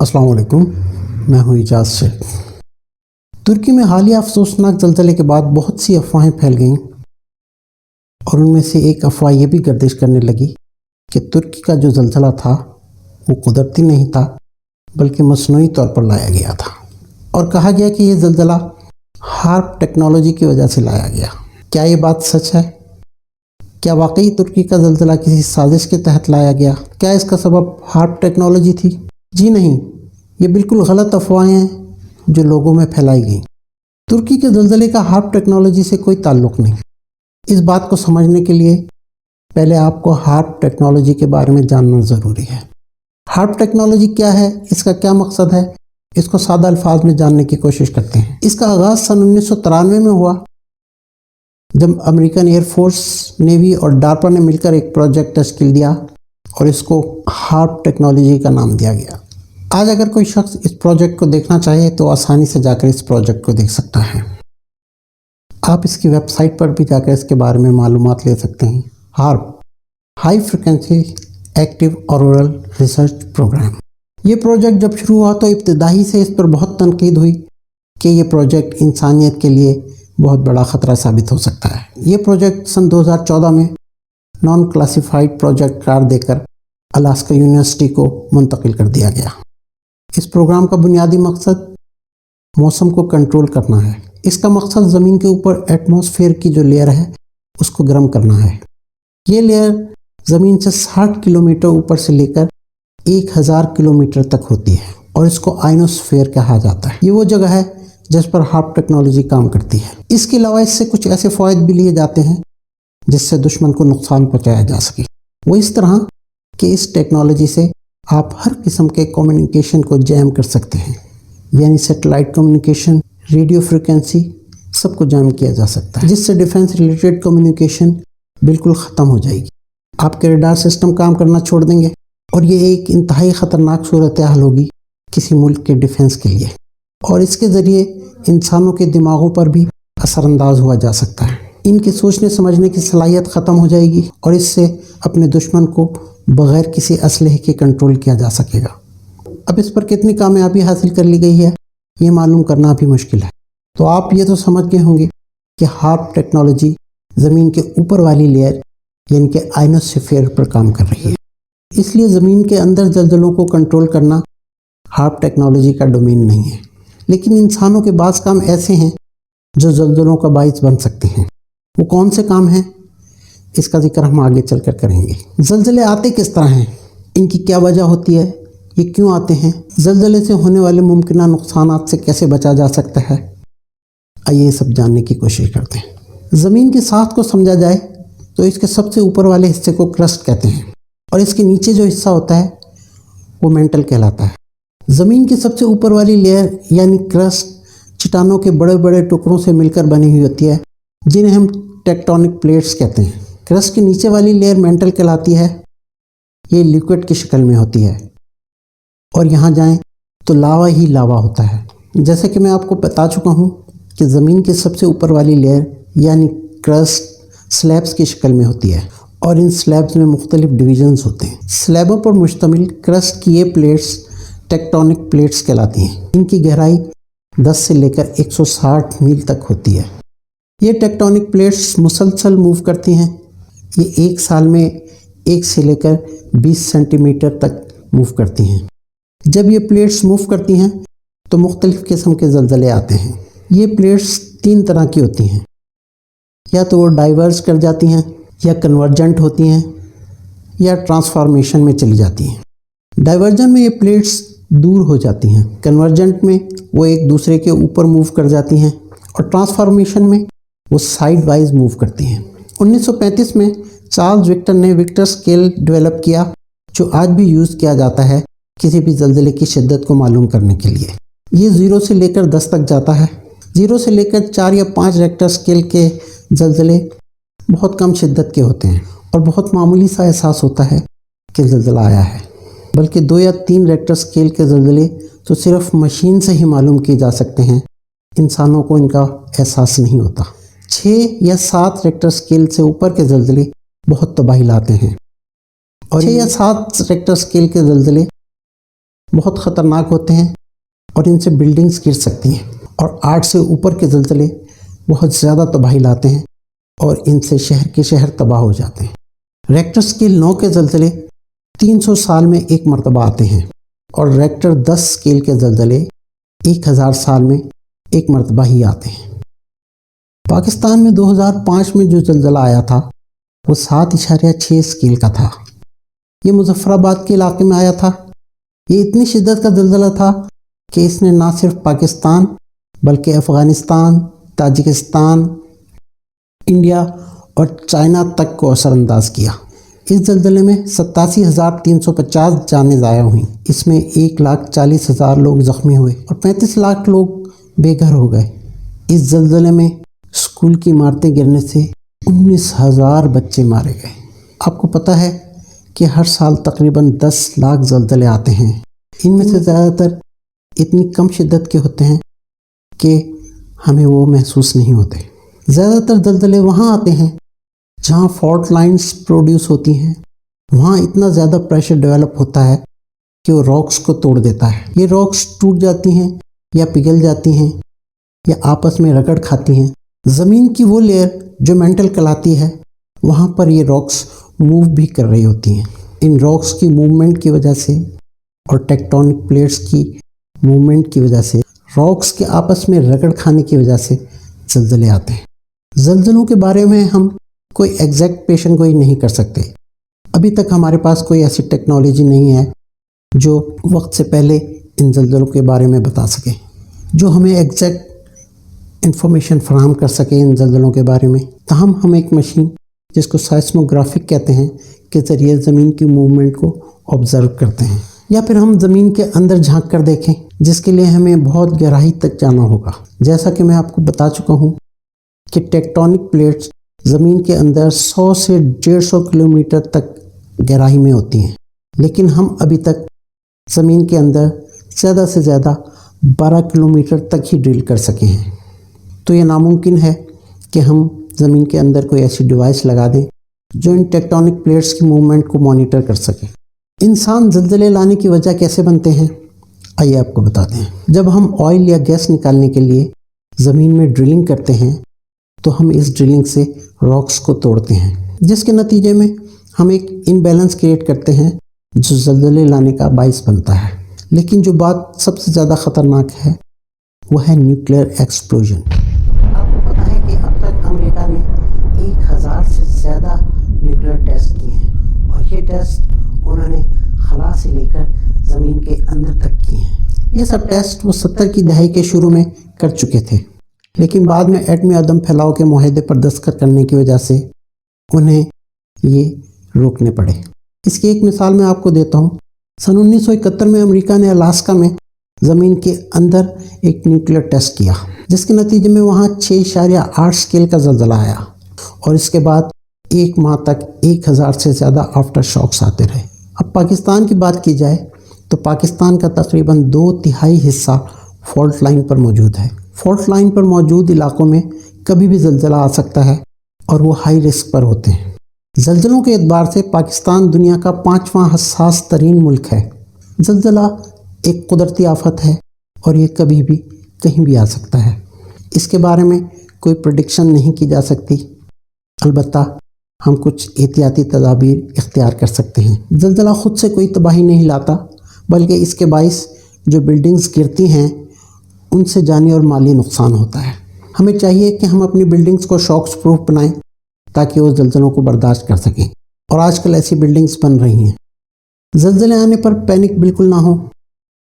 السلام علیکم، میں ہوں اجاز شیخ۔ ترکی میں حالیہ افسوسناک زلزلے کے بعد بہت سی افواہیں پھیل گئیں اور ان میں سے ایک افواہ یہ بھی گردش کرنے لگی کہ ترکی کا جو زلزلہ تھا وہ قدرتی نہیں تھا بلکہ مصنوعی طور پر لایا گیا تھا، اور کہا گیا کہ یہ زلزلہ ہارپ ٹیکنالوجی کی وجہ سے لایا گیا۔ کیا یہ بات سچ ہے؟ کیا واقعی ترکی کا زلزلہ کسی سازش کے تحت لایا گیا؟ کیا اس کا سبب ہارپ ٹیکنالوجی تھی؟ جی نہیں، یہ بالکل غلط افواہیں ہیں جو لوگوں میں پھیلائی گئیں۔ ترکی کے زلزلے کا ہارپ ٹیکنالوجی سے کوئی تعلق نہیں۔ اس بات کو سمجھنے کے لیے پہلے آپ کو ہارپ ٹیکنالوجی کے بارے میں جاننا ضروری ہے۔ ہارپ ٹیکنالوجی کیا ہے، اس کا کیا مقصد ہے، اس کو سادہ الفاظ میں جاننے کی کوشش کرتے ہیں۔ اس کا آغاز سن 1993 میں ہوا جب امریکن ایئر فورس، نیوی اور ڈارپا نے مل کر ایک پروجیکٹ تشکیل دیا اور اس کو ہارپ ٹیکنالوجی کا نام دیا گیا۔ آج اگر کوئی شخص اس پروجیکٹ کو دیکھنا چاہے تو آسانی سے جا کر اس پروجیکٹ کو دیکھ سکتا ہے۔ آپ اس کی ویب سائٹ پر بھی جا کر اس کے بارے میں معلومات لے سکتے ہیں۔ HAARP, high frequency active auroral research program. یہ پروجیکٹ جب شروع ہوا تو ابتدائی سے اس پر بہت تنقید ہوئی کہ یہ پروجیکٹ انسانیت کے لیے بہت بڑا خطرہ ثابت ہو سکتا ہے۔ یہ پروجیکٹ سن 2014 میں نان کلاسیفائڈ پروجیکٹ قرار دے کر الاسکا یونیورسٹی کو منتقل کر دیا گیا۔ اس پروگرام کا بنیادی مقصد موسم کو کنٹرول کرنا ہے۔ اس کا مقصد زمین کے اوپر ایٹماسفیئر کی جو لیئر ہے اس کو گرم کرنا ہے۔ یہ لیئر زمین سے 60 کلومیٹر اوپر سے لے کر 1000 کلومیٹر تک ہوتی ہے اور اس کو آئنوسفیئر کہا جاتا ہے۔ یہ وہ جگہ ہے جس پر ہارپ ٹیکنالوجی کام کرتی ہے۔ اس کے علاوہ اس سے کچھ ایسے فوائد بھی لیے جاتے ہیں جس سے دشمن کو نقصان پہنچایا جا سکے۔ وہ اس طرح کہ اس ٹیکنالوجی سے آپ ہر قسم کے کمیونیکیشن کو جیم کر سکتے ہیں، یعنی سیٹلائٹ کمیونیکیشن، ریڈیو فریکوینسی، سب کو جیم کیا جا سکتا ہے، جس سے ڈیفنس ریلیٹڈ کمیونیکیشن بالکل ختم ہو جائے گی۔ آپ کے ریڈار سسٹم کام کرنا چھوڑ دیں گے اور یہ ایک انتہائی خطرناک صورتحال ہوگی کسی ملک کے ڈیفنس کے لیے، اور اس کے ذریعے انسانوں کے دماغوں پر بھی اثر انداز ہوا جا سکتا ہے۔ ان کی سوچنے سمجھنے کی صلاحیت ختم ہو جائے گی اور اس سے اپنے دشمن کو بغیر کسی اسلحے کے کنٹرول کیا جا سکے گا۔ اب اس پر کتنی کامیابی حاصل کر لی گئی ہے یہ معلوم کرنا بھی مشکل ہے۔ تو آپ یہ تو سمجھ گئے ہوں گے کہ ہارپ ٹیکنالوجی زمین کے اوپر والی لیئر یعنی کہ آئنوسفیئر پر کام کر رہی ہے۔ اس لیے زمین کے اندر زلزلوں کو کنٹرول کرنا ہارپ ٹیکنالوجی کا ڈومین نہیں ہے، لیکن انسانوں کے بعض کام ایسے ہیں جو زلزلوں کا باعث بن سکتے ہیں۔ وہ کون سے کام ہیں، اس کا ذکر ہم آگے چل کر کریں گے۔ زلزلے آتے کس طرح ہیں، ان کی کیا وجہ ہوتی ہے، یہ کیوں آتے ہیں، زلزلے سے ہونے والے ممکنہ نقصانات سے کیسے بچا جا سکتا ہے، آئیے یہ سب جاننے کی کوشش کرتے ہیں۔ زمین کی ساخت کو سمجھا جائے تو اس کے سب سے اوپر والے حصے کو کرسٹ کہتے ہیں اور اس کے نیچے جو حصہ ہوتا ہے وہ مینٹل کہلاتا ہے۔ زمین کی سب سے اوپر والی لیئر یعنی کرسٹ چٹانوں کے بڑے بڑے ٹکڑوں سے مل کر بنی ہوئی ہوتی ہے جنہیں ہم ٹیکٹونک پلیٹس کہتے ہیں۔ کرسٹ کی نیچے والی لیئر مینٹل کہلاتی ہے۔ یہ لیکوڈ کی شکل میں ہوتی ہے اور یہاں جائیں تو لاوا ہی لاوا ہوتا ہے۔ جیسے کہ میں آپ کو بتا چکا ہوں کہ زمین کے سب سے اوپر والی لیئر یعنی کرسٹ سلیبز کی شکل میں ہوتی ہے اور ان سلیبز میں مختلف ڈویژنز ہوتے ہیں۔ سلیبوں پر مشتمل کرسٹ کی یہ پلیٹس ٹیکٹونک پلیٹس کہلاتی ہیں۔ ان کی گہرائی 10 سے لے کر 160 میل تک ہوتی ہے۔ یہ ٹیکٹونک پلیٹس مسلسل موو کرتی ہیں۔ یہ ایک سال میں 1 سے لے کر 20 سینٹی میٹر تک موو کرتی ہیں۔ جب یہ پلیٹس موو کرتی ہیں تو مختلف قسم کے زلزلے آتے ہیں۔ یہ پلیٹس 3 طرح کی ہوتی ہیں، یا تو وہ ڈائیورس کر جاتی ہیں، یا کنورجنٹ ہوتی ہیں، یا ٹرانسفارمیشن میں چلی جاتی ہیں۔ ڈائیورجن میں یہ پلیٹس دور ہو جاتی ہیں، کنورجنٹ میں وہ ایک دوسرے کے اوپر موو کر جاتی ہیں، اور ٹرانسفارمیشن میں وہ سائیڈ وائز موو کرتی ہیں۔ 1935 میں چارلز رکٹر نے رکٹر اسکیل ڈیولپ کیا جو آج بھی یوز کیا جاتا ہے کسی بھی زلزلے کی شدت کو معلوم کرنے کے لیے۔ یہ 0 سے لے کر 10 تک جاتا ہے۔ 0 سے لے کر 4 یا 5 ریکٹر اسکیل کے زلزلے بہت کم شدت کے ہوتے ہیں اور بہت معمولی سا احساس ہوتا ہے کہ زلزلہ آیا ہے، بلکہ 2 یا 3 ریکٹر اسکیل کے زلزلے تو صرف مشین سے ہی معلوم کیے جا سکتے ہیں، انسانوں کو ان کا احساس نہیں ہوتا۔ 6 یا 7 ریکٹر اسکیل سے اوپر کے زلزلے بہت تباہی لاتے ہیں، اور 6 یا 7 ریکٹر اسکیل کے زلزلے بہت خطرناک ہوتے ہیں اور ان سے بلڈنگز گر سکتی ہیں، اور 8 سے اوپر کے زلزلے بہت زیادہ تباہی لاتے ہیں اور ان سے شہر کے شہر تباہ ہو جاتے ہیں۔ ریکٹر اسکیل 9 کے زلزلے 300 سال میں ایک مرتبہ آتے ہیں، اور ریکٹر 10 اسکیل کے زلزلے 1000 سال میں ایک مرتبہ ہی آتے ہیں۔ پاکستان میں 2005 میں جو زلزلہ آیا تھا وہ 7.6 اسکیل کا تھا۔ یہ مظفر آباد کے علاقے میں آیا تھا۔ یہ اتنی شدت کا زلزلہ تھا کہ اس نے نہ صرف پاکستان بلکہ افغانستان، تاجکستان، انڈیا اور چائنا تک کو اثر انداز کیا۔ اس زلزلے میں 87,350 جانیں ضائع ہوئیں۔ اس میں 1,40,000 لوگ زخمی ہوئے اور 35 لاکھ لوگ بے گھر ہو گئے۔ اس زلزلے میں اسکول کی عمارتیں گرنے سے 19,000 بچے مارے گئے۔ آپ کو پتہ ہے کہ ہر سال تقریباً 10 لاکھ زلزلے آتے ہیں۔ ان میں سے زیادہ تر اتنی کم شدت کے ہوتے ہیں کہ ہمیں وہ محسوس نہیں ہوتے۔ زیادہ تر زلزلے وہاں آتے ہیں جہاں فالٹ لائنز پروڈیوس ہوتی ہیں۔ وہاں اتنا زیادہ پریشر ڈیولپ ہوتا ہے کہ وہ راکس کو توڑ دیتا ہے۔ یہ راکس ٹوٹ جاتی ہیں یا پگھل جاتی ہیں یا آپس میں رگڑ کھاتی ہیں۔ زمین کی وہ لیئر جو مینٹل کہلاتی ہے، وہاں پر یہ راکس موو بھی کر رہی ہوتی ہیں۔ ان راکس کی موومنٹ کی وجہ سے اور ٹیکٹونک پلیٹس کی موومنٹ کی وجہ سے، راکس کے آپس میں رگڑ کھانے کی وجہ سے زلزلے آتے ہیں۔ زلزلوں کے بارے میں ہم کوئی ایگزیکٹ پیشن گوئی نہیں کر سکتے۔ ابھی تک ہمارے پاس کوئی ایسی ٹیکنالوجی نہیں ہے جو وقت سے پہلے ان زلزلوں کے بارے میں بتا سکے، جو ہمیں ایگزیکٹ انفارمیشن فراہم کر سکے ان زلزلوں کے بارے میں۔ تاہم ہم ایک مشین جس کو سائسموگرافک کہتے ہیں کے ذریعے زمین کی موومنٹ کو آبزرو کرتے ہیں، یا پھر ہم زمین کے اندر جھانک کر دیکھیں، جس کے لیے ہمیں بہت گہرائی تک جانا ہوگا۔ جیسا کہ میں آپ کو بتا چکا ہوں کہ ٹیکٹونک پلیٹس زمین کے اندر 100 سے 150 کلومیٹر تک گہرائی میں ہوتی ہیں، لیکن ہم ابھی تک زمین کے اندر زیادہ سے زیادہ 12 کلومیٹر تک ہی ڈرل کر سکے ہیں۔ تو یہ ناممکن ہے کہ ہم زمین کے اندر کوئی ایسی ڈیوائس لگا دیں جو ان ٹیکٹونک پلیٹس کی موومنٹ کو مانیٹر کر سکے۔ انسان زلزلے لانے کی وجہ کیسے بنتے ہیں، آئیے آپ کو بتاتے ہیں۔ جب ہم آئل یا گیس نکالنے کے لیے زمین میں ڈرلنگ کرتے ہیں تو ہم اس ڈرلنگ سے راکس کو توڑتے ہیں، جس کے نتیجے میں ہم ایک امبیلنس کریٹ کرتے ہیں جو زلزلے لانے کا باعث بنتا ہے۔ لیکن جو بات سب سے زیادہ خطرناک ہے وہ ہے نیوکلیئر ایکسپلوژن۔ آپ کو پتہ ہے کہ اب تک امریکہ نے 1000 سے زیادہ نیوکلیئر ٹیسٹ کیے ہیں، اور یہ ٹیسٹ انہوں نے خلا سے لے کر زمین کے اندر تک کیے ہیں۔ یہ سب ٹیسٹ وہ 70 کی دہائی کے شروع میں کر چکے تھے، لیکن بعد میں ایٹمی عدم پھیلاؤ کے معاہدے پر دستخط کرنے کی وجہ سے انہیں یہ روکنے پڑے۔ اس کی ایک مثال میں آپ کو دیتا ہوں۔ سن 1971 میں امریکہ نے الاسکا میں زمین کے اندر ایک نیوکلیئر ٹیسٹ کیا، جس کے نتیجے میں وہاں 6.8 اسکیل کا زلزلہ آیا، اور اس کے بعد 1 ماہ تک 1000 سے زیادہ آفٹر شاکس آتے رہے۔ اب پاکستان کی بات کی جائے تو پاکستان کا تقریباً 2/3 حصہ فالٹ لائن پر موجود ہے۔ فالٹ لائن پر موجود علاقوں میں کبھی بھی زلزلہ آ سکتا ہے، اور وہ ہائی رسک پر ہوتے ہیں۔ زلزلوں کے اعتبار سے پاکستان دنیا کا 5واں حساس ترین ملک ہے۔ زلزلہ ایک قدرتی آفت ہے، اور یہ کبھی بھی کہیں بھی آ سکتا ہے۔ اس کے بارے میں کوئی پریڈکشن نہیں کی جا سکتی، البتہ ہم کچھ احتیاطی تدابیر اختیار کر سکتے ہیں۔ زلزلہ خود سے کوئی تباہی نہیں لاتا، بلکہ اس کے باعث جو بلڈنگز گرتی ہیں ان سے جانی اور مالی نقصان ہوتا ہے۔ ہمیں چاہیے کہ ہم اپنی بلڈنگز کو شاکس پروف بنائیں تاکہ وہ زلزلوں کو برداشت کر سکیں، اور آج کل ایسی بلڈنگز بن رہی ہیں۔ زلزلے آنے پر پینک بالکل نہ ہو،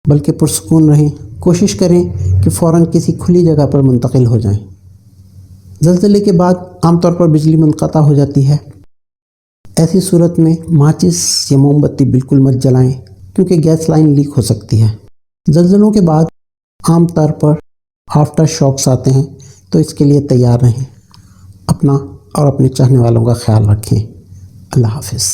بلکہ پرسکون رہیں۔ کوشش کریں کہ فوراً کسی کھلی جگہ پر منتقل ہو جائیں۔ زلزلے کے بعد عام طور پر بجلی منقطع ہو جاتی ہے۔ ایسی صورت میں ماچس یا موم بتی بالکل مت جلائیں، کیونکہ گیس لائن لیک ہو سکتی ہے۔ زلزلوں کے بعد عام طور پر آفٹر شاکس آتے ہیں، تو اس کے لیے تیار رہیں۔ اپنا اور اپنے چاہنے والوں کا خیال رکھیں۔ اللہ حافظ۔